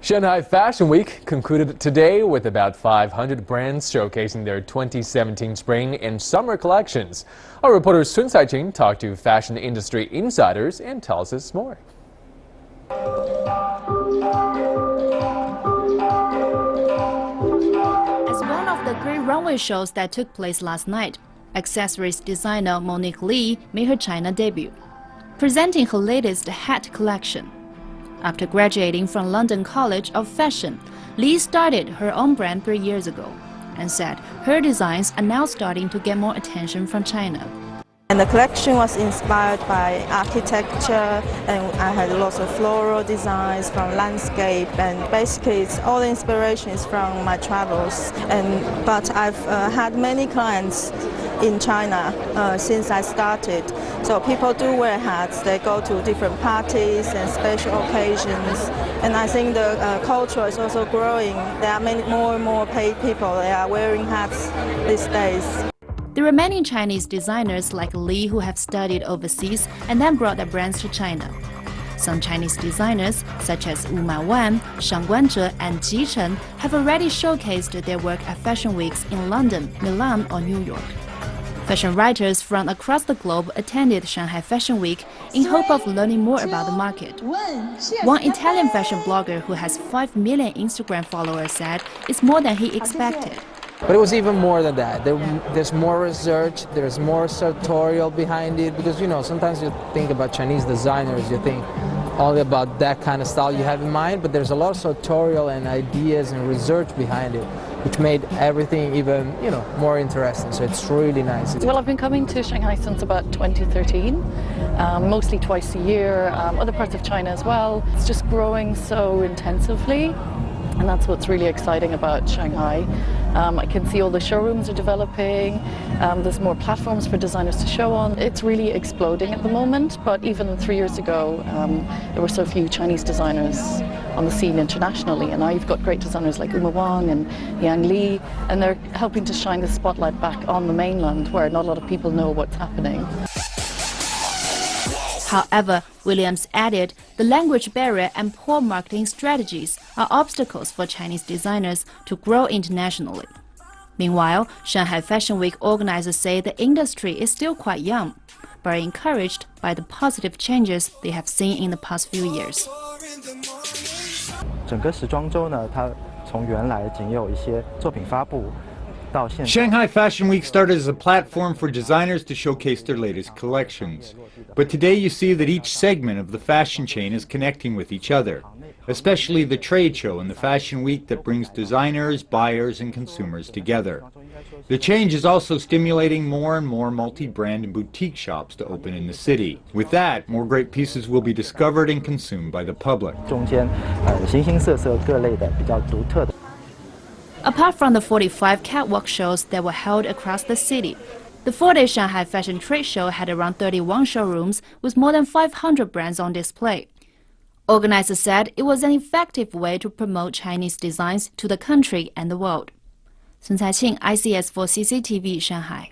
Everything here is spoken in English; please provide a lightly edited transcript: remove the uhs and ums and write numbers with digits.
Shanghai Fashion Week concluded today with about 500 brands showcasing their 2017 spring and summer collections. Our reporter Sun Caiqing talked to fashion industry insiders and tells us more. As one of the great runway shows that took place last night, accessories designer Monique Lee made her China debut, presenting her latest hat collection. After graduating from London College of Fashion, Lee started her own brand 3 years ago and said her designs are now starting to get more attention from China. And the collection was inspired by architecture, and I had lots of floral designs from landscape, and basically all the inspiration is from my travels. But I've had many clients in China since I started. So people do wear hats. They go to different parties and special occasions. And I think the culture is also growing. There are more and more paid people. They are wearing hats these days. There are many Chinese designers like Lee who have studied overseas and then brought their brands to China. Some Chinese designers, such as Wu Mawan, Shang Guanzhe, and Ji Chen, have already showcased their work at fashion weeks in London, Milan, or New York. Fashion writers from across the globe attended Shanghai Fashion Week in hope of learning more about the market. One Italian fashion blogger who has 5 million Instagram followers said it's more than he expected. But it was even more than that. There's more research, there's more sartorial behind it, because sometimes you think about Chinese designers, you think only about that kind of style you have in mind, but there's a lot of sartorial and ideas and research behind it, which made everything even more interesting. So it's really nice. Well, I've been coming to Shanghai since about 2013, mostly twice a year, other parts of China as well. It's just growing so intensively, and that's what's really exciting about Shanghai. I can see all the showrooms are developing, there's more platforms for designers to show on. It's really exploding at the moment, but even 3 years ago there were so few Chinese designers on the scene internationally, and now you've got great designers like Uma Wang and Yang Li, and they're helping to shine the spotlight back on the mainland where not a lot of people know what's happening. However, Williams added the language barrier and poor marketing strategies are obstacles for Chinese designers to grow internationally. Meanwhile, Shanghai Fashion Week organizers say the industry is still quite young, but are encouraged by the positive changes they have seen in the past few years. 整个时装周呢，它从原来仅有一些作品发布。 Shanghai Fashion Week started as a platform for designers to showcase their latest collections. But today you see that each segment of the fashion chain is connecting with each other, especially the trade show and the Fashion Week that brings designers, buyers, and consumers together. The change is also stimulating more and more multi-brand and boutique shops to open in the city. With that, more great pieces will be discovered and consumed by the public. 中间形形色色各类的比较独特的。 Apart from the 45 catwalk shows that were held across the city, the 4-day Shanghai Fashion Trade Show had around 31 showrooms with more than 500 brands on display. Organizers said it was an effective way to promote Chinese designs to the country and the world. Sun Caiqing, ICS4 CCTV, Shanghai.